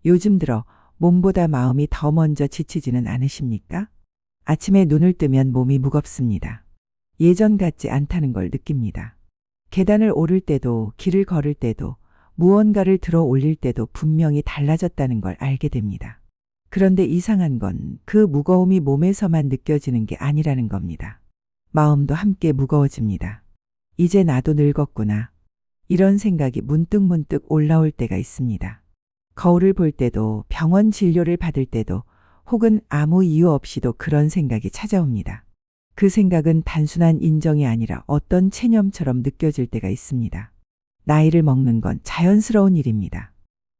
요즘 들어 몸보다 마음이 더 먼저 지치지는 않으십니까? 아침에 눈을 뜨면 몸이 무겁습니다. 예전 같지 않다는 걸 느낍니다. 계단을 오를 때도 길을 걸을 때도 무언가를 들어 올릴 때도 분명히 달라졌다는 걸 알게 됩니다. 그런데 이상한 건 그 무거움이 몸에서만 느껴지는 게 아니라는 겁니다. 마음도 함께 무거워집니다. 이제 나도 늙었구나. 이런 생각이 문득문득 올라올 때가 있습니다. 거울을 볼 때도, 병원 진료를 받을 때도, 혹은 아무 이유 없이도 그런 생각이 찾아옵니다. 그 생각은 단순한 인정이 아니라 어떤 체념처럼 느껴질 때가 있습니다. 나이를 먹는 건 자연스러운 일입니다.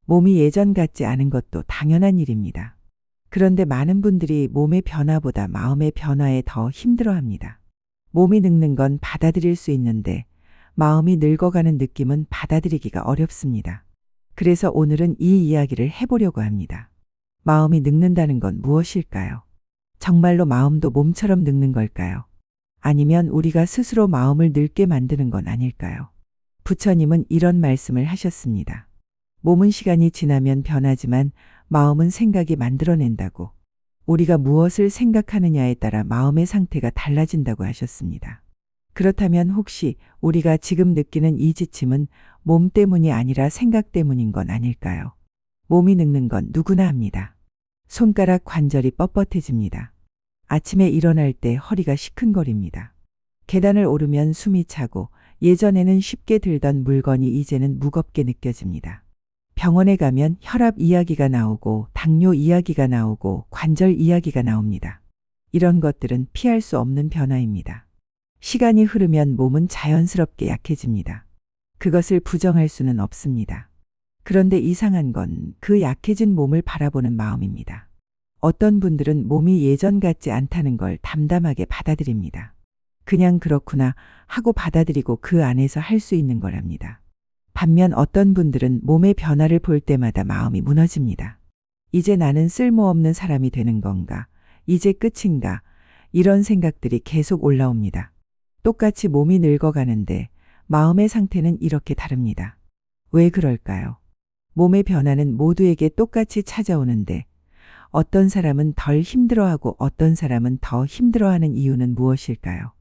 몸이 예전 같지 않은 것도 당연한 일입니다. 그런데 많은 분들이 몸의 변화보다 마음의 변화에 더 힘들어합니다. 몸이 늙는 건 받아들일 수 있는데 마음이 늙어가는 느낌은 받아들이기가 어렵습니다. 그래서 오늘은 이 이야기를 해보려고 합니다. 마음이 늙는다는 건 무엇일까요? 정말로 마음도 몸처럼 늙는 걸까요? 아니면 우리가 스스로 마음을 늙게 만드는 건 아닐까요? 부처님은 이런 말씀을 하셨습니다. 몸은 시간이 지나면 변하지만 마음은 생각이 만들어낸다고. 우리가 무엇을 생각하느냐에 따라 마음의 상태가 달라진다고 하셨습니다. 그렇다면 혹시 우리가 지금 느끼는 이 지침은 몸 때문이 아니라 생각 때문인 건 아닐까요? 몸이 늙는 건 누구나 합니다. 손가락 관절이 뻣뻣해집니다. 아침에 일어날 때 허리가 시큰거립니다. 계단을 오르면 숨이 차고 예전에는 쉽게 들던 물건이 이제는 무겁게 느껴집니다. 병원에 가면 혈압 이야기가 나오고 당뇨 이야기가 나오고 관절 이야기가 나옵니다. 이런 것들은 피할 수 없는 변화입니다. 시간이 흐르면 몸은 자연스럽게 약해집니다. 그것을 부정할 수는 없습니다. 그런데 이상한 건 그 약해진 몸을 바라보는 마음입니다. 어떤 분들은 몸이 예전 같지 않다는 걸 담담하게 받아들입니다. 그냥 그렇구나 하고 받아들이고 그 안에서 할 수 있는 거랍니다. 반면 어떤 분들은 몸의 변화를 볼 때마다 마음이 무너집니다. 이제 나는 쓸모없는 사람이 되는 건가? 이제 끝인가? 이런 생각들이 계속 올라옵니다. 똑같이 몸이 늙어가는데 마음의 상태는 이렇게 다릅니다. 왜 그럴까요? 몸의 변화는 모두에게 똑같이 찾아오는데 어떤 사람은 덜 힘들어하고 어떤 사람은 더 힘들어하는 이유는 무엇일까요?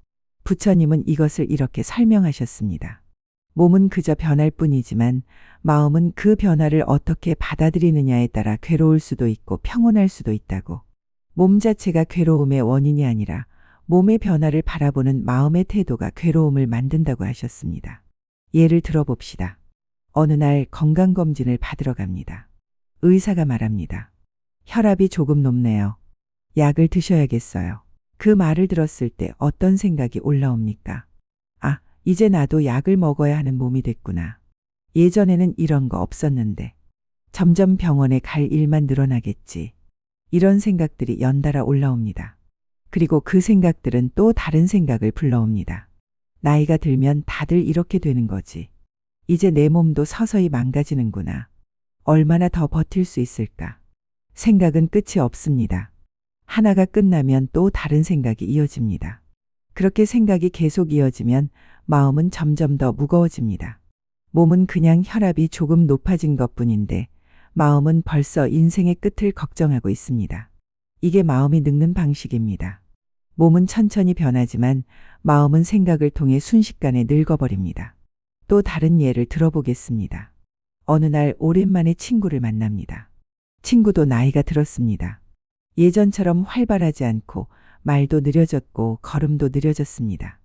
부처님은 이것을 이렇게 설명하셨습니다. 몸은 그저 변할 뿐이지만 마음은 그 변화를 어떻게 받아들이느냐에 따라 괴로울 수도 있고 평온할 수도 있다고. 몸 자체가 괴로움의 원인이 아니라 몸의 변화를 바라보는 마음의 태도가 괴로움을 만든다고 하셨습니다. 예를 들어봅시다. 어느 날 건강검진을 받으러 갑니다. 의사가 말합니다. 혈압이 조금 높네요. 약을 드셔야겠어요. 그 말을 들었을 때 어떤 생각이 올라옵니까? 아, 이제 나도 약을 먹어야 하는 몸이 됐구나. 예전에는 이런 거 없었는데. 점점 병원에 갈 일만 늘어나겠지. 이런 생각들이 연달아 올라옵니다. 그리고 그 생각들은 또 다른 생각을 불러옵니다. 나이가 들면 다들 이렇게 되는 거지. 이제 내 몸도 서서히 망가지는구나. 얼마나 더 버틸 수 있을까? 생각은 끝이 없습니다. 하나가 끝나면 또 다른 생각이 이어집니다. 그렇게 생각이 계속 이어지면 마음은 점점 더 무거워집니다. 몸은 그냥 혈압이 조금 높아진 것뿐인데 마음은 벌써 인생의 끝을 걱정하고 있습니다. 이게 마음이 늙는 방식입니다. 몸은 천천히 변하지만 마음은 생각을 통해 순식간에 늙어버립니다. 또 다른 예를 들어보겠습니다. 어느 날 오랜만에 친구를 만납니다. 친구도 나이가 들었습니다. 예전처럼 활발하지 않고 말도 느려졌고 걸음도 느려졌습니다.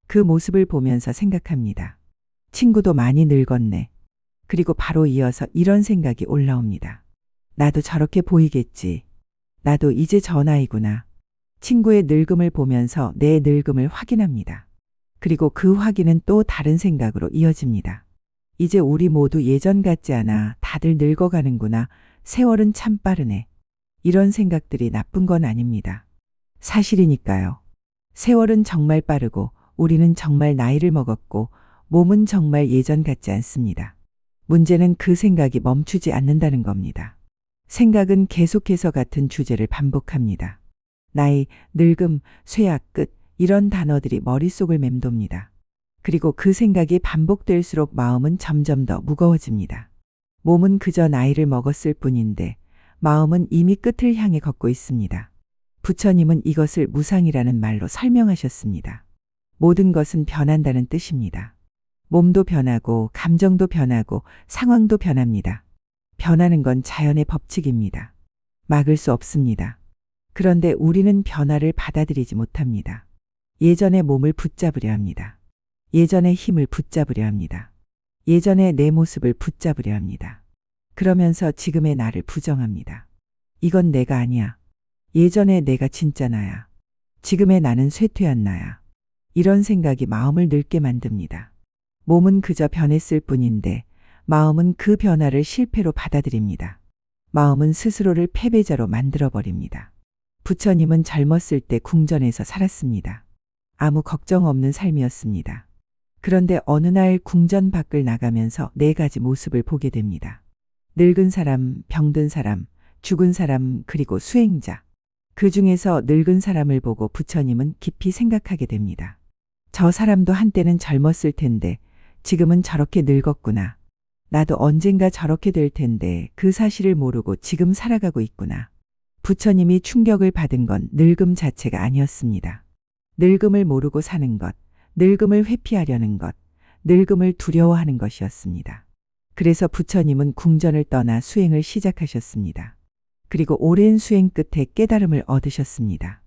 그 모습을 보면서 생각합니다. 친구도 많이 늙었네. 그리고 바로 이어서 이런 생각이 올라옵니다. 나도 저렇게 보이겠지. 나도 이제 저 나이구나. 친구의 늙음을 보면서 내 늙음을 확인합니다. 그리고 그 확인은 또 다른 생각으로 이어집니다. 이제 우리 모두 예전 같지 않아. 다들 늙어가는구나. 세월은 참 빠르네. 이런 생각들이 나쁜 건 아닙니다. 사실이니까요. 세월은 정말 빠르고 우리는 정말 나이를 먹었고 몸은 정말 예전 같지 않습니다. 문제는 그 생각이 멈추지 않는다는 겁니다. 생각은 계속해서 같은 주제를 반복합니다. 나이, 늙음, 쇠약, 끝 이런 단어들이 머릿속을 맴돕니다. 그리고 그 생각이 반복될수록 마음은 점점 더 무거워집니다. 몸은 그저 나이를 먹었을 뿐인데 마음은 이미 끝을 향해 걷고 있습니다. 부처님은 이것을 무상이라는 말로 설명하셨습니다. 모든 것은 변한다는 뜻입니다. 몸도 변하고 감정도 변하고 상황도 변합니다. 변하는 건 자연의 법칙입니다. 막을 수 없습니다. 그런데 우리는 변화를 받아들이지 못합니다. 예전의 몸을 붙잡으려 합니다. 예전의 힘을 붙잡으려 합니다. 예전의 내 모습을 붙잡으려 합니다. 그러면서 지금의 나를 부정합니다. 이건 내가 아니야. 예전의 내가 진짜 나야. 지금의 나는 쇠퇴한 나야. 이런 생각이 마음을 늙게 만듭니다. 몸은 그저 변했을 뿐인데 마음은 그 변화를 실패로 받아들입니다. 마음은 스스로를 패배자로 만들어버립니다. 부처님은 젊었을 때 궁전에서 살았습니다. 아무 걱정 없는 삶이었습니다. 그런데 어느 날 궁전 밖을 나가면서 네 가지 모습을 보게 됩니다. 늙은 사람, 병든 사람, 죽은 사람, 그리고 수행자. 그 중에서 늙은 사람을 보고 부처님은 깊이 생각하게 됩니다. 저 사람도 한때는 젊었을 텐데 지금은 저렇게 늙었구나. 나도 언젠가 저렇게 될 텐데 그 사실을 모르고 지금 살아가고 있구나. 부처님이 충격을 받은 건 늙음 자체가 아니었습니다. 늙음을 모르고 사는 것, 늙음을 회피하려는 것, 늙음을 두려워하는 것이었습니다. 그래서 부처님은 궁전을 떠나 수행을 시작하셨습니다. 그리고 오랜 수행 끝에 깨달음을 얻으셨습니다.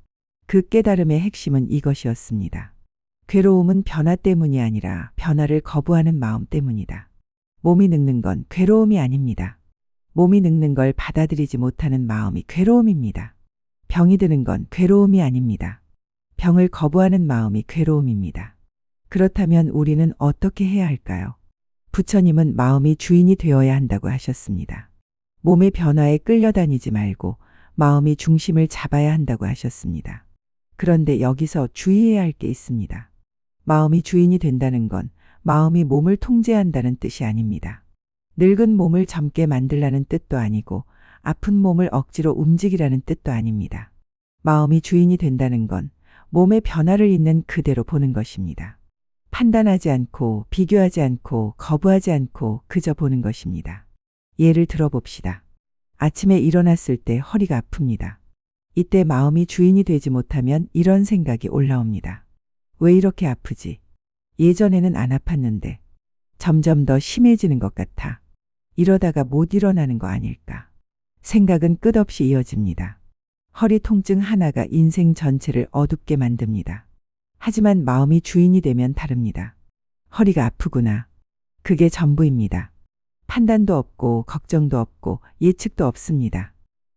그 깨달음의 핵심은 이것이었습니다. 괴로움은 변화 때문이 아니라 변화를 거부하는 마음 때문이다. 몸이 늙는 건 괴로움이 아닙니다. 몸이 늙는 걸 받아들이지 못하는 마음이 괴로움입니다. 병이 드는 건 괴로움이 아닙니다. 병을 거부하는 마음이 괴로움입니다. 그렇다면 우리는 어떻게 해야 할까요? 부처님은 마음이 주인이 되어야 한다고 하셨습니다. 몸의 변화에 끌려다니지 말고 마음이 중심을 잡아야 한다고 하셨습니다. 그런데 여기서 주의해야 할 게 있습니다. 마음이 주인이 된다는 건 마음이 몸을 통제한다는 뜻이 아닙니다. 늙은 몸을 젊게 만들라는 뜻도 아니고 아픈 몸을 억지로 움직이라는 뜻도 아닙니다. 마음이 주인이 된다는 건 몸의 변화를 있는 그대로 보는 것입니다. 판단하지 않고 비교하지 않고 거부하지 않고 그저 보는 것입니다. 예를 들어봅시다. 아침에 일어났을 때 허리가 아픕니다. 이때 마음이 주인이 되지 못하면 이런 생각이 올라옵니다. 왜 이렇게 아프지? 예전에는 안 아팠는데 점점 더 심해지는 것 같아. 이러다가 못 일어나는 거 아닐까? 생각은 끝없이 이어집니다. 허리 통증 하나가 인생 전체를 어둡게 만듭니다. 하지만 마음이 주인이 되면 다릅니다. 허리가 아프구나. 그게 전부입니다. 판단도 없고 걱정도 없고 예측도 없습니다.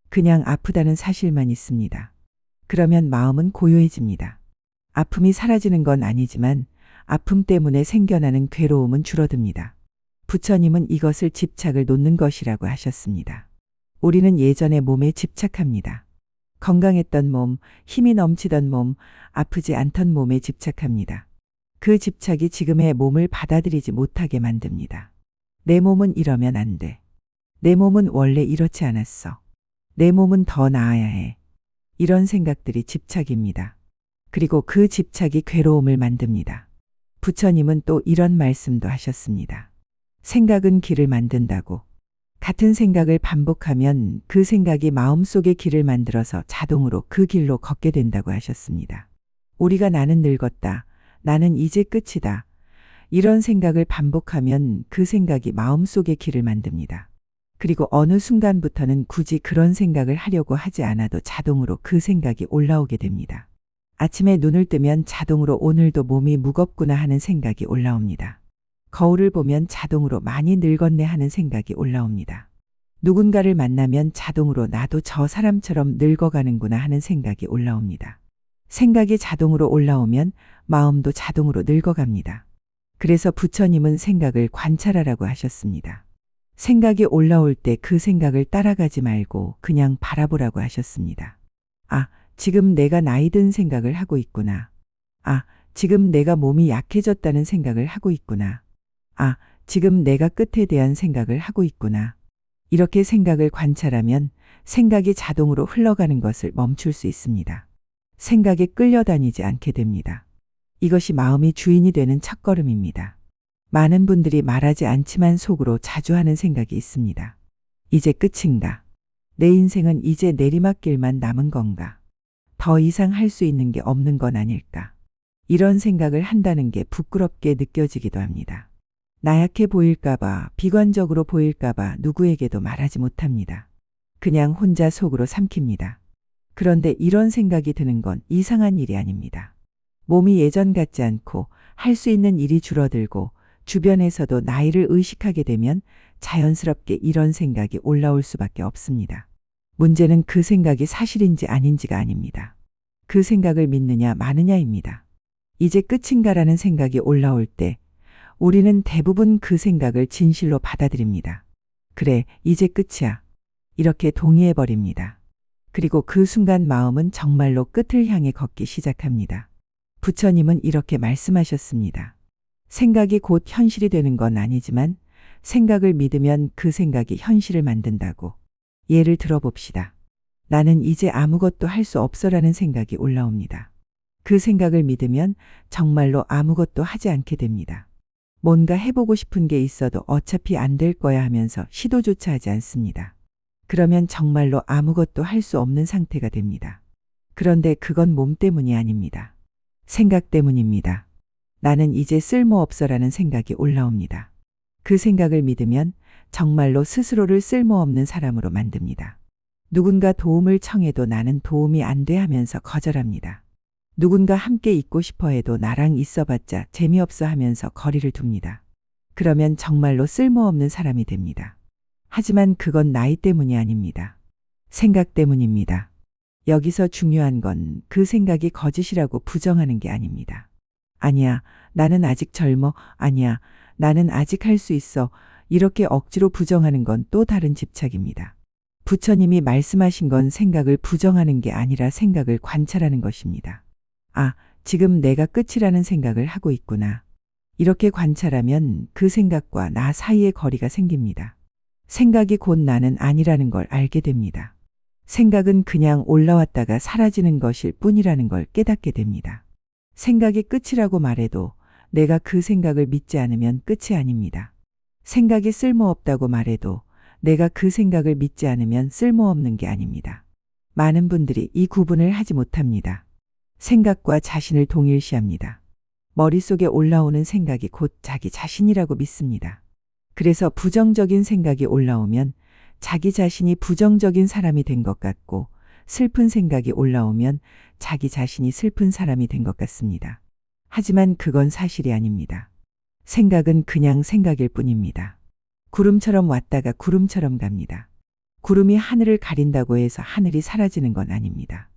그냥 아프다는 사실만 있습니다. 그러면 마음은 고요해집니다. 아픔이 사라지는 건 아니지만 아픔 때문에 생겨나는 괴로움은 줄어듭니다. 부처님은 이것을 집착을 놓는 것이라고 하셨습니다. 우리는 예전의 몸에 집착합니다. 건강했던 몸, 힘이 넘치던 몸, 아프지 않던 몸에 집착합니다. 그 집착이 지금의 몸을 받아들이지 못하게 만듭니다. 내 몸은 이러면 안 돼. 내 몸은 원래 이렇지 않았어. 내 몸은 더 나아야 해. 이런 생각들이 집착입니다. 그리고 그 집착이 괴로움을 만듭니다. 부처님은 또 이런 말씀도 하셨습니다. 생각은 길을 만든다고. 같은 생각을 반복하면 그 생각이 마음속의 길을 만들어서 자동으로 그 길로 걷게 된다고 하셨습니다. 우리가 나는 늙었다. 나는 이제 끝이다. 이런 생각을 반복하면 그 생각이 마음속의 길을 만듭니다. 그리고 어느 순간부터는 굳이 그런 생각을 하려고 하지 않아도 자동으로 그 생각이 올라오게 됩니다. 아침에 눈을 뜨면 자동으로 오늘도 몸이 무겁구나 하는 생각이 올라옵니다. 거울을 보면 자동으로 많이 늙었네 하는 생각이 올라옵니다. 누군가를 만나면 자동으로 나도 저 사람처럼 늙어가는구나 하는 생각이 올라옵니다. 생각이 자동으로 올라오면 마음도 자동으로 늙어갑니다. 그래서 부처님은 생각을 관찰하라고 하셨습니다. 생각이 올라올 때 그 생각을 따라가지 말고 그냥 바라보라고 하셨습니다. 아, 지금 내가 나이 든 생각을 하고 있구나. 아, 지금 내가 몸이 약해졌다는 생각을 하고 있구나. 아, 지금 내가 끝에 대한 생각을 하고 있구나. 이렇게 생각을 관찰하면 생각이 자동으로 흘러가는 것을 멈출 수 있습니다. 생각에 끌려다니지 않게 됩니다. 이것이 마음이 주인이 되는 첫걸음입니다. 많은 분들이 말하지 않지만 속으로 자주 하는 생각이 있습니다. 이제 끝인가? 내 인생은 이제 내리막길만 남은 건가? 더 이상 할 수 있는 게 없는 건 아닐까? 이런 생각을 한다는 게 부끄럽게 느껴지기도 합니다. 나약해 보일까봐, 비관적으로 보일까봐 누구에게도 말하지 못합니다. 그냥 혼자 속으로 삼킵니다. 그런데 이런 생각이 드는 건 이상한 일이 아닙니다. 몸이 예전 같지 않고 할 수 있는 일이 줄어들고 주변에서도 나이를 의식하게 되면 자연스럽게 이런 생각이 올라올 수밖에 없습니다. 문제는 그 생각이 사실인지 아닌지가 아닙니다. 그 생각을 믿느냐 마느냐입니다. 이제 끝인가라는 생각이 올라올 때 우리는 대부분 그 생각을 진실로 받아들입니다. 그래, 이제 끝이야. 이렇게 동의해버립니다. 그리고 그 순간 마음은 정말로 끝을 향해 걷기 시작합니다. 부처님은 이렇게 말씀하셨습니다. 생각이 곧 현실이 되는 건 아니지만 생각을 믿으면 그 생각이 현실을 만든다고. 예를 들어봅시다. 나는 이제 아무것도 할 수 없어라는 생각이 올라옵니다. 그 생각을 믿으면 정말로 아무것도 하지 않게 됩니다. 뭔가 해보고 싶은 게 있어도 어차피 안 될 거야 하면서 시도조차 하지 않습니다. 그러면 정말로 아무것도 할 수 없는 상태가 됩니다. 그런데 그건 몸 때문이 아닙니다. 생각 때문입니다. 나는 이제 쓸모없어라는 생각이 올라옵니다. 그 생각을 믿으면 정말로 스스로를 쓸모없는 사람으로 만듭니다. 누군가 도움을 청해도 나는 도움이 안 돼 하면서 거절합니다. 누군가 함께 있고 싶어 해도 나랑 있어봤자 재미없어 하면서 거리를 둡니다. 그러면 정말로 쓸모없는 사람이 됩니다. 하지만 그건 나이 때문이 아닙니다. 생각 때문입니다. 여기서 중요한 건 그 생각이 거짓이라고 부정하는 게 아닙니다. 아니야, 나는 아직 젊어. 아니야, 나는 아직 할 수 있어. 이렇게 억지로 부정하는 건 또 다른 집착입니다. 부처님이 말씀하신 건 생각을 부정하는 게 아니라 생각을 관찰하는 것입니다. 아, 지금 내가 끝이라는 생각을 하고 있구나. 이렇게 관찰하면 그 생각과 나 사이의 거리가 생깁니다. 생각이 곧 나는 아니라는 걸 알게 됩니다. 생각은 그냥 올라왔다가 사라지는 것일 뿐이라는 걸 깨닫게 됩니다. 생각이 끝이라고 말해도 내가 그 생각을 믿지 않으면 끝이 아닙니다. 생각이 쓸모없다고 말해도 내가 그 생각을 믿지 않으면 쓸모없는 게 아닙니다. 많은 분들이 이 구분을 하지 못합니다. 생각과 자신을 동일시합니다. 머릿속에 올라오는 생각이 곧 자기 자신이라고 믿습니다. 그래서 부정적인 생각이 올라오면 자기 자신이 부정적인 사람이 된 것 같고 슬픈 생각이 올라오면 자기 자신이 슬픈 사람이 된 것 같습니다. 하지만 그건 사실이 아닙니다. 생각은 그냥 생각일 뿐입니다. 구름처럼 왔다가 구름처럼 갑니다. 구름이 하늘을 가린다고 해서 하늘이 사라지는 건 아닙니다.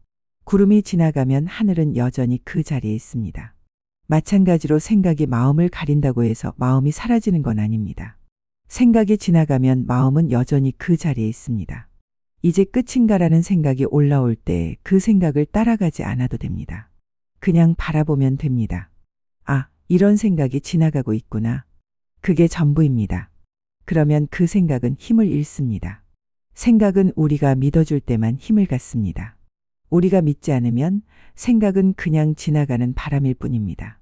구름이 지나가면 하늘은 여전히 그 자리에 있습니다. 마찬가지로 생각이 마음을 가린다고 해서 마음이 사라지는 건 아닙니다. 생각이 지나가면 마음은 여전히 그 자리에 있습니다. 이제 끝인가라는 생각이 올라올 때 그 생각을 따라가지 않아도 됩니다. 그냥 바라보면 됩니다. 아, 이런 생각이 지나가고 있구나. 그게 전부입니다. 그러면 그 생각은 힘을 잃습니다. 생각은 우리가 믿어줄 때만 힘을 갖습니다. 우리가 믿지 않으면 생각은 그냥 지나가는 바람일 뿐입니다.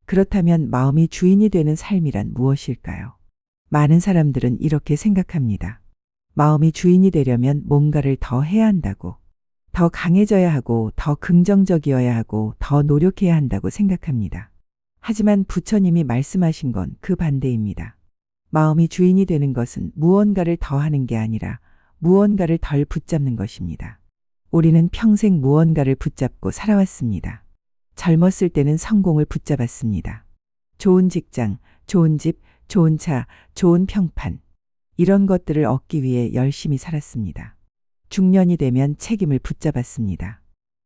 그렇다면 마음이 주인이 되는 삶이란 무엇일까요? 많은 사람들은 이렇게 생각합니다. 마음이 주인이 되려면 뭔가를 더 해야 한다고. 더 강해져야 하고 더 긍정적이어야 하고 더 노력해야 한다고 생각합니다. 하지만 부처님이 말씀하신 건 그 반대입니다. 마음이 주인이 되는 것은 무언가를 더 하는 게 아니라 무언가를 덜 붙잡는 것입니다. 우리는 평생 무언가를 붙잡고 살아왔습니다. 젊었을 때는 성공을 붙잡았습니다. 좋은 직장, 좋은 집, 좋은 차, 좋은 평판. 이런 것들을 얻기 위해 열심히 살았습니다. 중년이 되면 책임을 붙잡았습니다.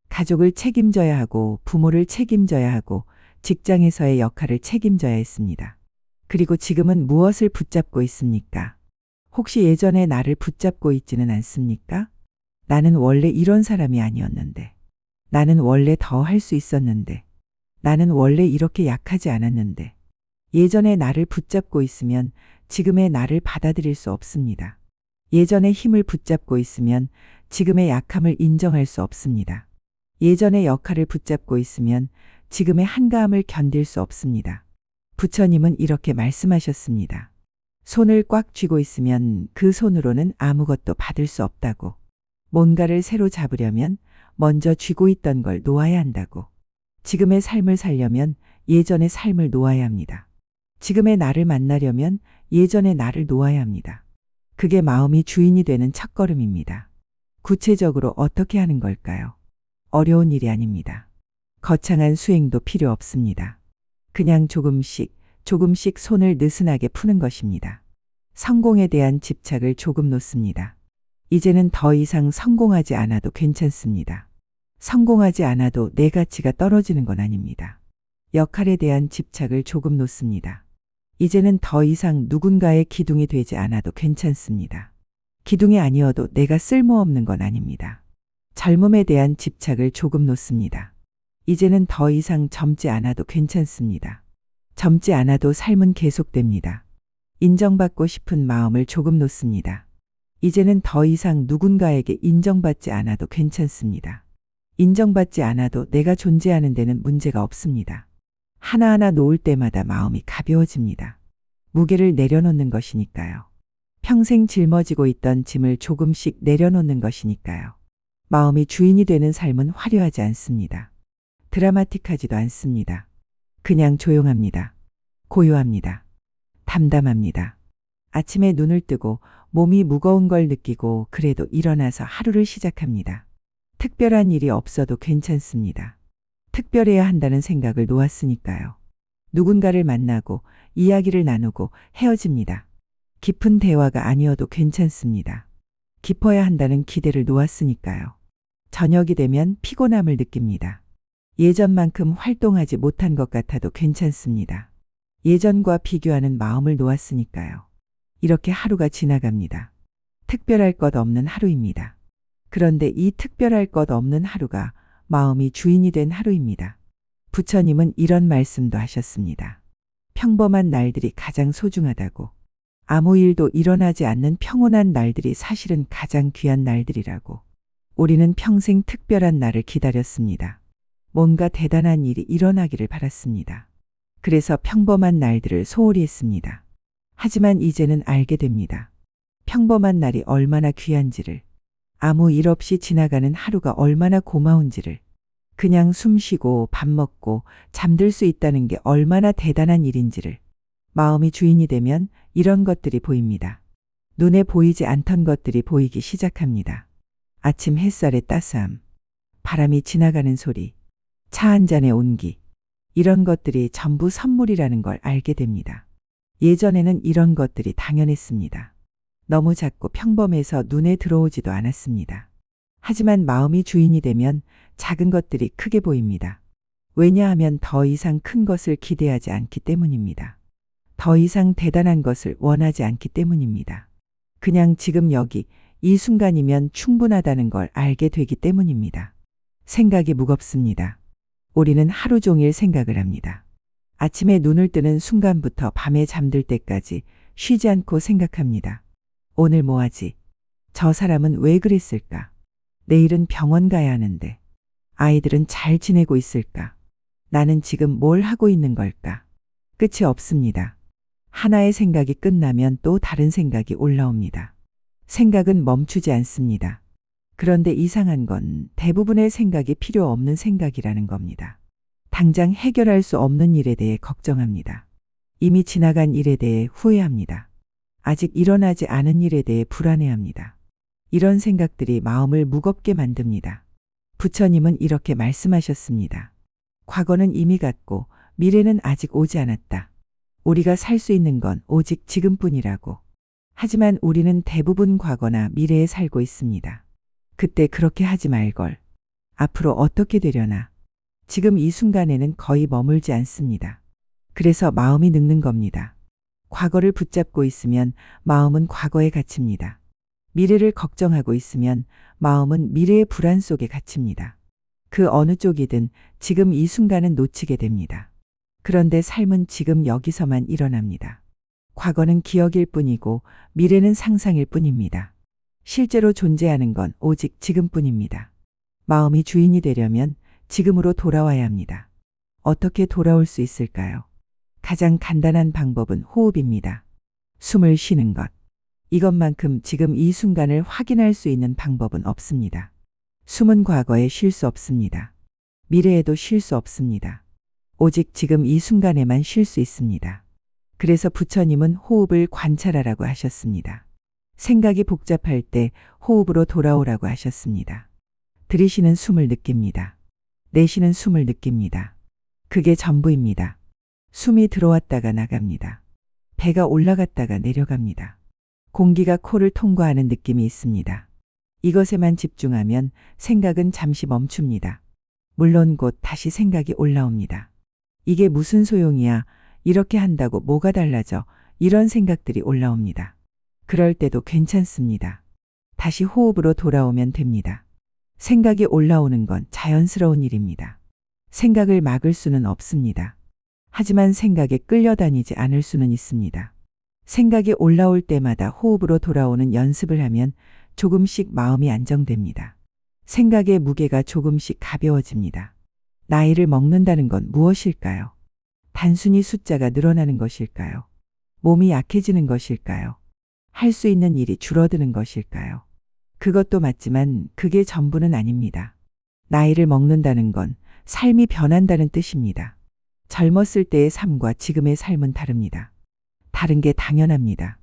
가족을 책임져야 하고 부모를 책임져야 하고 직장에서의 역할을 책임져야 했습니다. 그리고 지금은 무엇을 붙잡고 있습니까? 혹시 예전에 나를 붙잡고 있지는 않습니까? 나는 원래 이런 사람이 아니었는데. 나는 원래 더 할 수 있었는데. 나는 원래 이렇게 약하지 않았는데. 예전에 나를 붙잡고 있으면 지금의 나를 받아들일 수 없습니다. 예전의 힘을 붙잡고 있으면 지금의 약함을 인정할 수 없습니다. 예전의 역할을 붙잡고 있으면 지금의 한가함을 견딜 수 없습니다. 부처님은 이렇게 말씀하셨습니다. 손을 꽉 쥐고 있으면 그 손으로는 아무것도 받을 수 없다고. 뭔가를 새로 잡으려면 먼저 쥐고 있던 걸 놓아야 한다고. 지금의 삶을 살려면 예전의 삶을 놓아야 합니다. 지금의 나를 만나려면 예전의 나를 놓아야 합니다. 그게 마음이 주인이 되는 첫걸음입니다. 구체적으로 어떻게 하는 걸까요? 어려운 일이 아닙니다. 거창한 수행도 필요 없습니다. 그냥 조금씩 조금씩 손을 느슨하게 푸는 것입니다. 성공에 대한 집착을 조금 놓습니다. 이제는 더 이상 성공하지 않아도 괜찮습니다. 성공하지 않아도 내 가치가 떨어지는 건 아닙니다. 역할에 대한 집착을 조금 놓습니다. 이제는 더 이상 누군가의 기둥이 되지 않아도 괜찮습니다. 기둥이 아니어도 내가 쓸모없는 건 아닙니다. 젊음에 대한 집착을 조금 놓습니다. 이제는 더 이상 젊지 않아도 괜찮습니다. 젊지 않아도 삶은 계속됩니다. 인정받고 싶은 마음을 조금 놓습니다. 이제는 더 이상 누군가에게 인정받지 않아도 괜찮습니다. 인정받지 않아도 내가 존재하는 데는 문제가 없습니다. 하나하나 놓을 때마다 마음이 가벼워집니다. 무게를 내려놓는 것이니까요. 평생 짊어지고 있던 짐을 조금씩 내려놓는 것이니까요. 마음이 주인이 되는 삶은 화려하지 않습니다. 드라마틱하지도 않습니다. 그냥 조용합니다. 고요합니다. 담담합니다. 아침에 눈을 뜨고 몸이 무거운 걸 느끼고 그래도 일어나서 하루를 시작합니다. 특별한 일이 없어도 괜찮습니다. 특별해야 한다는 생각을 놓았으니까요. 누군가를 만나고 이야기를 나누고 헤어집니다. 깊은 대화가 아니어도 괜찮습니다. 깊어야 한다는 기대를 놓았으니까요. 저녁이 되면 피곤함을 느낍니다. 예전만큼 활동하지 못한 것 같아도 괜찮습니다. 예전과 비교하는 마음을 놓았으니까요. 이렇게 하루가 지나갑니다. 특별할 것 없는 하루입니다. 그런데 이 특별할 것 없는 하루가 마음이 주인이 된 하루입니다. 부처님은 이런 말씀도 하셨습니다. 평범한 날들이 가장 소중하다고. 아무 일도 일어나지 않는 평온한 날들이 사실은 가장 귀한 날들이라고. 우리는 평생 특별한 날을 기다렸습니다. 뭔가 대단한 일이 일어나기를 바랐습니다. 그래서 평범한 날들을 소홀히 했습니다. 하지만 이제는 알게 됩니다. 평범한 날이 얼마나 귀한지를, 아무 일 없이 지나가는 하루가 얼마나 고마운지를, 그냥 숨 쉬고 밥 먹고 잠들 수 있다는 게 얼마나 대단한 일인지를. 마음이 주인이 되면 이런 것들이 보입니다. 눈에 보이지 않던 것들이 보이기 시작합니다. 아침 햇살의 따스함, 바람이 지나가는 소리, 차 한 잔의 온기, 이런 것들이 전부 선물이라는 걸 알게 됩니다. 예전에는 이런 것들이 당연했습니다. 너무 작고 평범해서 눈에 들어오지도 않았습니다. 하지만 마음이 주인이 되면 작은 것들이 크게 보입니다. 왜냐하면 더 이상 큰 것을 기대하지 않기 때문입니다. 더 이상 대단한 것을 원하지 않기 때문입니다. 그냥 지금 여기 이 순간이면 충분하다는 걸 알게 되기 때문입니다. 생각이 무겁습니다. 우리는 하루 종일 생각을 합니다. 아침에 눈을 뜨는 순간부터 밤에 잠들 때까지 쉬지 않고 생각합니다. 오늘 뭐 하지? 저 사람은 왜 그랬을까? 내일은 병원 가야 하는데. 아이들은 잘 지내고 있을까? 나는 지금 뭘 하고 있는 걸까? 끝이 없습니다. 하나의 생각이 끝나면 또 다른 생각이 올라옵니다. 생각은 멈추지 않습니다. 그런데 이상한 건 대부분의 생각이 필요 없는 생각이라는 겁니다. 당장 해결할 수 없는 일에 대해 걱정합니다. 이미 지나간 일에 대해 후회합니다. 아직 일어나지 않은 일에 대해 불안해합니다. 이런 생각들이 마음을 무겁게 만듭니다. 부처님은 이렇게 말씀하셨습니다. 과거는 이미 갔고 미래는 아직 오지 않았다. 우리가 살 수 있는 건 오직 지금뿐이라고. 하지만 우리는 대부분 과거나 미래에 살고 있습니다. 그때 그렇게 하지 말걸. 앞으로 어떻게 되려나. 지금 이 순간에는 거의 머물지 않습니다. 그래서 마음이 늙는 겁니다. 과거를 붙잡고 있으면 마음은 과거에 갇힙니다. 미래를 걱정하고 있으면 마음은 미래의 불안 속에 갇힙니다. 그 어느 쪽이든 지금 이 순간은 놓치게 됩니다. 그런데 삶은 지금 여기서만 일어납니다. 과거는 기억일 뿐이고 미래는 상상일 뿐입니다. 실제로 존재하는 건 오직 지금뿐입니다. 마음이 주인이 되려면 지금으로 돌아와야 합니다. 어떻게 돌아올 수 있을까요? 가장 간단한 방법은 호흡입니다. 숨을 쉬는 것. 이것만큼 지금 이 순간을 확인할 수 있는 방법은 없습니다. 숨은 과거에 쉴 수 없습니다. 미래에도 쉴 수 없습니다. 오직 지금 이 순간에만 쉴 수 있습니다. 그래서 부처님은 호흡을 관찰하라고 하셨습니다. 생각이 복잡할 때 호흡으로 돌아오라고 하셨습니다. 들이쉬는 숨을 느낍니다. 내쉬는 숨을 느낍니다. 그게 전부입니다. 숨이 들어왔다가 나갑니다. 배가 올라갔다가 내려갑니다. 공기가 코를 통과하는 느낌이 있습니다. 이것에만 집중하면 생각은 잠시 멈춥니다. 물론 곧 다시 생각이 올라옵니다. 이게 무슨 소용이야? 이렇게 한다고 뭐가 달라져? 이런 생각들이 올라옵니다. 그럴 때도 괜찮습니다. 다시 호흡으로 돌아오면 됩니다. 생각이 올라오는 건 자연스러운 일입니다. 생각을 막을 수는 없습니다. 하지만 생각에 끌려다니지 않을 수는 있습니다. 생각이 올라올 때마다 호흡으로 돌아오는 연습을 하면 조금씩 마음이 안정됩니다. 생각의 무게가 조금씩 가벼워집니다. 나이를 먹는다는 건 무엇일까요? 단순히 숫자가 늘어나는 것일까요? 몸이 약해지는 것일까요? 할 수 있는 일이 줄어드는 것일까요? 그것도 맞지만 그게 전부는 아닙니다. 나이를 먹는다는 건 삶이 변한다는 뜻입니다. 젊었을 때의 삶과 지금의 삶은 다릅니다. 다른 게 당연합니다.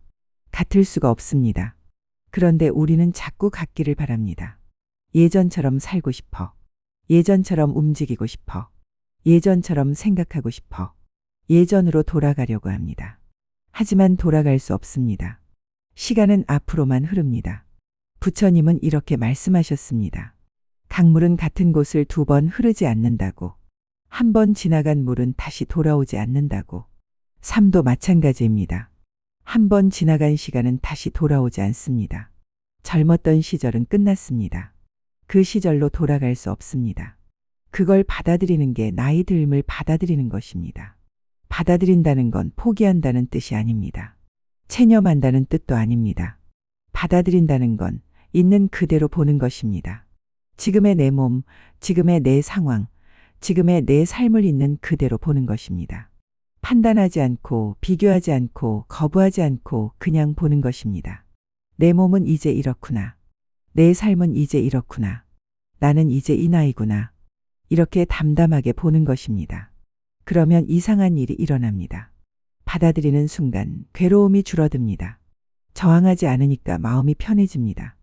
같을 수가 없습니다. 그런데 우리는 자꾸 같기를 바랍니다. 예전처럼 살고 싶어. 예전처럼 움직이고 싶어. 예전처럼 생각하고 싶어. 예전으로 돌아가려고 합니다. 하지만 돌아갈 수 없습니다. 시간은 앞으로만 흐릅니다. 부처님은 이렇게 말씀하셨습니다. 강물은 같은 곳을 2번 흐르지 않는다고. 한 번 지나간 물은 다시 돌아오지 않는다고. 삶도 마찬가지입니다. 한 번 지나간 시간은 다시 돌아오지 않습니다. 젊었던 시절은 끝났습니다. 그 시절로 돌아갈 수 없습니다. 그걸 받아들이는 게 나이 듦을 받아들이는 것입니다. 받아들인다는 건 포기한다는 뜻이 아닙니다. 체념한다는 뜻도 아닙니다. 받아들인다는 건 있는 그대로 보는 것입니다. 지금의 내 몸, 지금의 내 상황, 지금의 내 삶을 있는 그대로 보는 것입니다. 판단하지 않고 비교하지 않고 거부하지 않고 그냥 보는 것입니다. 내 몸은 이제 이렇구나. 내 삶은 이제 이렇구나. 나는 이제 이 나이구나. 이렇게 담담하게 보는 것입니다. 그러면 이상한 일이 일어납니다. 받아들이는 순간 괴로움이 줄어듭니다. 저항하지 않으니까 마음이 편해집니다.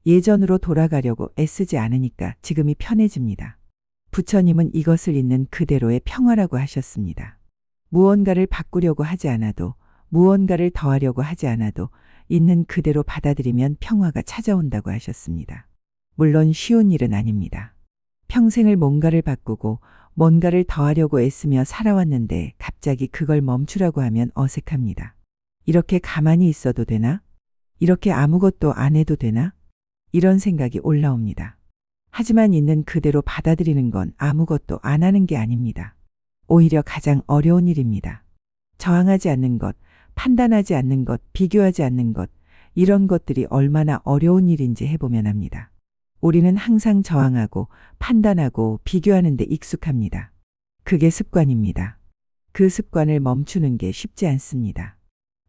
예전으로 돌아가려고 애쓰지 않으니까 지금이 편해집니다. 부처님은 이것을 있는 그대로의 평화라고 하셨습니다. 무언가를 바꾸려고 하지 않아도, 무언가를 더하려고 하지 않아도 있는 그대로 받아들이면 평화가 찾아온다고 하셨습니다. 물론 쉬운 일은 아닙니다. 평생을 뭔가를 바꾸고 뭔가를 더하려고 애쓰며 살아왔는데 갑자기 그걸 멈추라고 하면 어색합니다. 이렇게 가만히 있어도 되나? 이렇게 아무것도 안 해도 되나? 이런 생각이 올라옵니다. 하지만 있는 그대로 받아들이는 건 아무것도 안 하는 게 아닙니다. 오히려 가장 어려운 일입니다. 저항하지 않는 것, 판단하지 않는 것, 비교하지 않는 것, 이런 것들이 얼마나 어려운 일인지 해보면 합니다. 우리는 항상 저항하고 판단하고 비교하는 데 익숙합니다. 그게 습관입니다. 그 습관을 멈추는 게 쉽지 않습니다.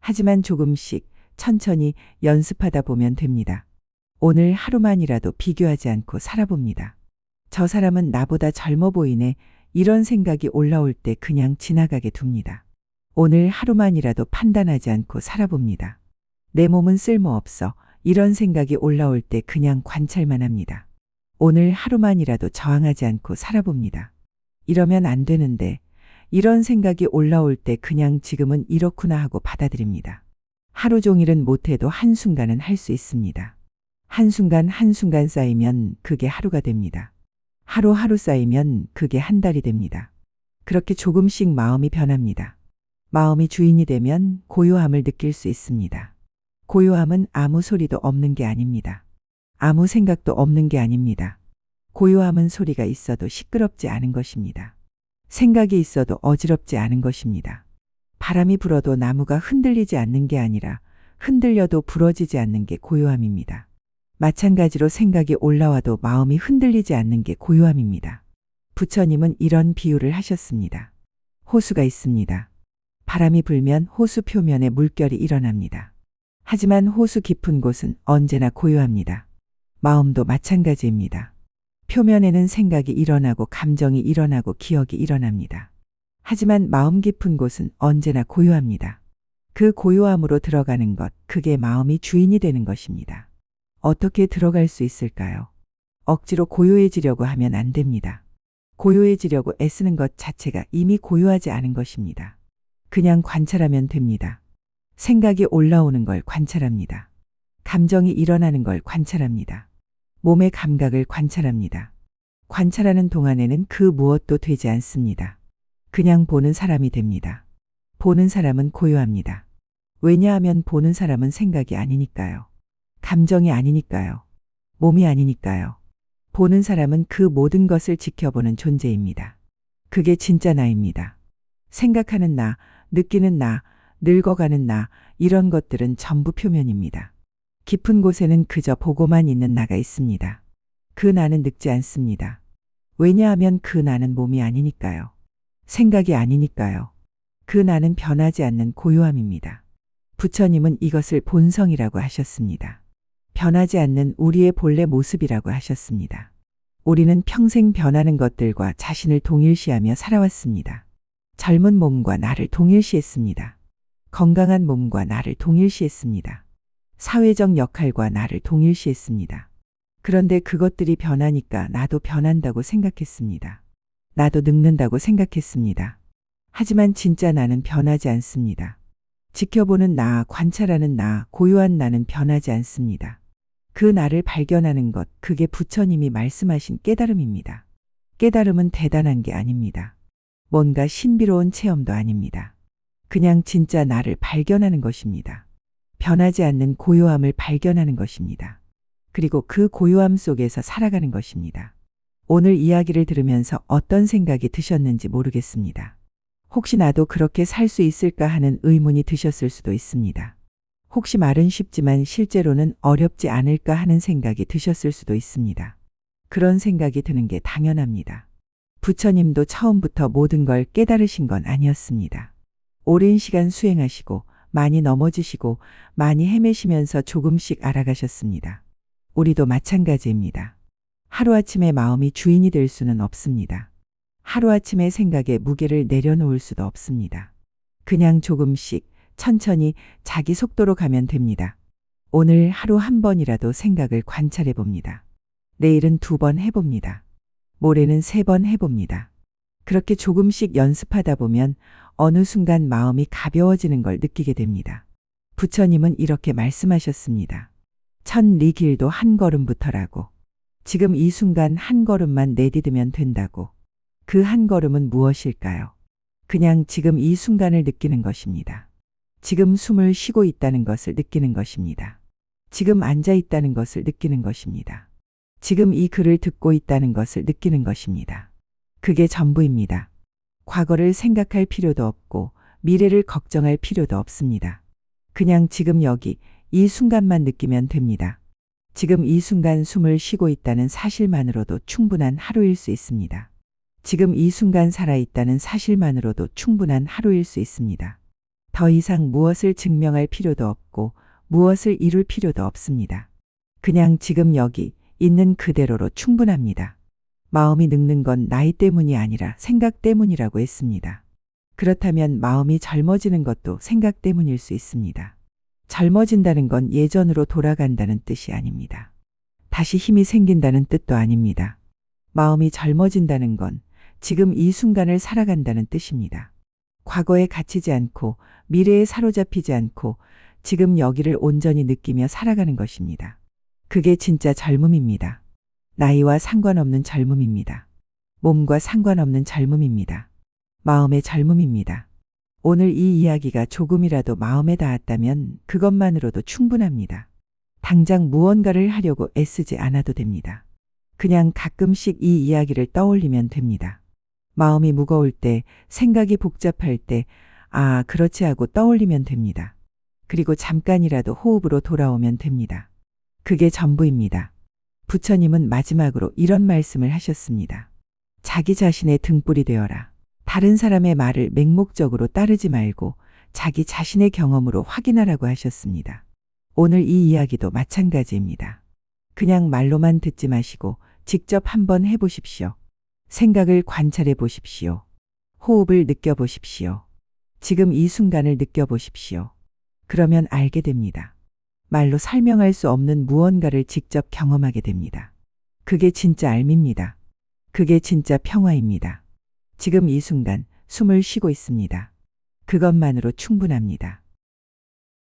하지만 조금씩 천천히 연습하다 보면 됩니다. 오늘 하루만이라도 비교하지 않고 살아봅니다. 저 사람은 나보다 젊어 보이네. 이런 생각이 올라올 때 그냥 지나가게 둡니다. 오늘 하루만이라도 판단하지 않고 살아봅니다. 내 몸은 쓸모없어. 이런 생각이 올라올 때 그냥 관찰만 합니다. 오늘 하루만이라도 저항하지 않고 살아봅니다. 이러면 안 되는데, 이런 생각이 올라올 때 그냥 지금은 이렇구나 하고 받아들입니다. 하루 종일은 못해도 한순간은 할 수 있습니다. 한순간 한순간 쌓이면 그게 하루가 됩니다. 하루하루 쌓이면 그게 한 달이 됩니다. 그렇게 조금씩 마음이 변합니다. 마음이 주인이 되면 고요함을 느낄 수 있습니다. 고요함은 아무 소리도 없는 게 아닙니다. 아무 생각도 없는 게 아닙니다. 고요함은 소리가 있어도 시끄럽지 않은 것입니다. 생각이 있어도 어지럽지 않은 것입니다. 바람이 불어도 나무가 흔들리지 않는 게 아니라 흔들려도 부러지지 않는 게 고요함입니다. 마찬가지로 생각이 올라와도 마음이 흔들리지 않는 게 고요함입니다. 부처님은 이런 비유를 하셨습니다. 호수가 있습니다. 바람이 불면 호수 표면에 물결이 일어납니다. 하지만 호수 깊은 곳은 언제나 고요합니다. 마음도 마찬가지입니다. 표면에는 생각이 일어나고 감정이 일어나고 기억이 일어납니다. 하지만 마음 깊은 곳은 언제나 고요합니다. 그 고요함으로 들어가는 것, 그게 마음이 주인이 되는 것입니다. 어떻게 들어갈 수 있을까요? 억지로 고요해지려고 하면 안 됩니다. 고요해지려고 애쓰는 것 자체가 이미 고요하지 않은 것입니다. 그냥 관찰하면 됩니다. 생각이 올라오는 걸 관찰합니다. 감정이 일어나는 걸 관찰합니다. 몸의 감각을 관찰합니다. 관찰하는 동안에는 그 무엇도 되지 않습니다. 그냥 보는 사람이 됩니다. 보는 사람은 고요합니다. 왜냐하면 보는 사람은 생각이 아니니까요. 감정이 아니니까요. 몸이 아니니까요. 보는 사람은 그 모든 것을 지켜보는 존재입니다. 그게 진짜 나입니다. 생각하는 나, 느끼는 나, 늙어가는 나, 이런 것들은 전부 표면입니다. 깊은 곳에는 그저 보고만 있는 나가 있습니다. 그 나는 늙지 않습니다. 왜냐하면 그 나는 몸이 아니니까요. 생각이 아니니까요. 그 나는 변하지 않는 고요함입니다. 부처님은 이것을 본성이라고 하셨습니다. 변하지 않는 우리의 본래 모습이라고 하셨습니다. 우리는 평생 변하는 것들과 자신을 동일시하며 살아왔습니다. 젊은 몸과 나를 동일시했습니다. 건강한 몸과 나를 동일시했습니다. 사회적 역할과 나를 동일시했습니다. 그런데 그것들이 변하니까 나도 변한다고 생각했습니다. 나도 늙는다고 생각했습니다. 하지만 진짜 나는 변하지 않습니다. 지켜보는 나, 관찰하는 나, 고요한 나는 변하지 않습니다. 그 나를 발견하는 것, 그게 부처님이 말씀하신 깨달음입니다. 깨달음은 대단한 게 아닙니다. 뭔가 신비로운 체험도 아닙니다. 그냥 진짜 나를 발견하는 것입니다. 변하지 않는 고요함을 발견하는 것입니다. 그리고 그 고요함 속에서 살아가는 것입니다. 오늘 이야기를 들으면서 어떤 생각이 드셨는지 모르겠습니다. 혹시 나도 그렇게 살 수 있을까 하는 의문이 드셨을 수도 있습니다. 혹시 말은 쉽지만 실제로는 어렵지 않을까 하는 생각이 드셨을 수도 있습니다. 그런 생각이 드는 게 당연합니다. 부처님도 처음부터 모든 걸 깨달으신 건 아니었습니다. 오랜 시간 수행하시고 많이 넘어지시고 많이 헤매시면서 조금씩 알아가셨습니다. 우리도 마찬가지입니다. 하루아침에 마음이 주인이 될 수는 없습니다. 하루아침에 생각의 무게를 내려놓을 수도 없습니다. 그냥 조금씩 천천히 자기 속도로 가면 됩니다. 오늘 하루 한 번이라도 생각을 관찰해 봅니다. 내일은 2번 해봅니다. 모레는 3번 해봅니다. 그렇게 조금씩 연습하다 보면 어느 순간 마음이 가벼워지는 걸 느끼게 됩니다. 부처님은 이렇게 말씀하셨습니다. 천리 길도 한 걸음부터라고. 지금 이 순간 한 걸음만 내디디면 된다고. 그 한 걸음은 무엇일까요? 그냥 지금 이 순간을 느끼는 것입니다. 지금 숨을 쉬고 있다는 것을 느끼는 것입니다. 지금 앉아 있다는 것을 느끼는 것입니다. 지금 이 글을 듣고 있다는 것을 느끼는 것입니다. 그게 전부입니다. 과거를 생각할 필요도 없고 미래를 걱정할 필요도 없습니다. 그냥 지금 여기 이 순간만 느끼면 됩니다. 지금 이 순간 숨을 쉬고 있다는 사실만으로도 충분한 하루일 수 있습니다. 지금 이 순간 살아있다는 사실만으로도 충분한 하루일 수 있습니다. 더 이상 무엇을 증명할 필요도 없고 무엇을 이룰 필요도 없습니다. 그냥 지금 여기 있는 그대로로 충분합니다. 마음이 늙는 건 나이 때문이 아니라 생각 때문이라고 했습니다. 그렇다면 마음이 젊어지는 것도 생각 때문일 수 있습니다. 젊어진다는 건 예전으로 돌아간다는 뜻이 아닙니다. 다시 힘이 생긴다는 뜻도 아닙니다. 마음이 젊어진다는 건 지금 이 순간을 살아간다는 뜻입니다. 과거에 갇히지 않고 미래에 사로잡히지 않고 지금 여기를 온전히 느끼며 살아가는 것입니다. 그게 진짜 젊음입니다. 나이와 상관없는 젊음입니다. 몸과 상관없는 젊음입니다. 마음의 젊음입니다. 오늘 이 이야기가 조금이라도 마음에 닿았다면 그것만으로도 충분합니다. 당장 무언가를 하려고 애쓰지 않아도 됩니다. 그냥 가끔씩 이 이야기를 떠올리면 됩니다. 마음이 무거울 때, 생각이 복잡할 때, 그렇지 하고 떠올리면 됩니다. 그리고 잠깐이라도 호흡으로 돌아오면 됩니다. 그게 전부입니다. 부처님은 마지막으로 이런 말씀을 하셨습니다. 자기 자신의 등불이 되어라. 다른 사람의 말을 맹목적으로 따르지 말고 자기 자신의 경험으로 확인하라고 하셨습니다. 오늘 이 이야기도 마찬가지입니다. 그냥 말로만 듣지 마시고 직접 한번 해보십시오. 생각을 관찰해 보십시오. 호흡을 느껴보십시오. 지금 이 순간을 느껴보십시오. 그러면 알게 됩니다. 말로 설명할 수 없는 무언가를 직접 경험하게 됩니다. 그게 진짜 알미입니다. 그게 진짜 평화입니다. 지금 이 순간 숨을 쉬고 있습니다. 그것만으로 충분합니다.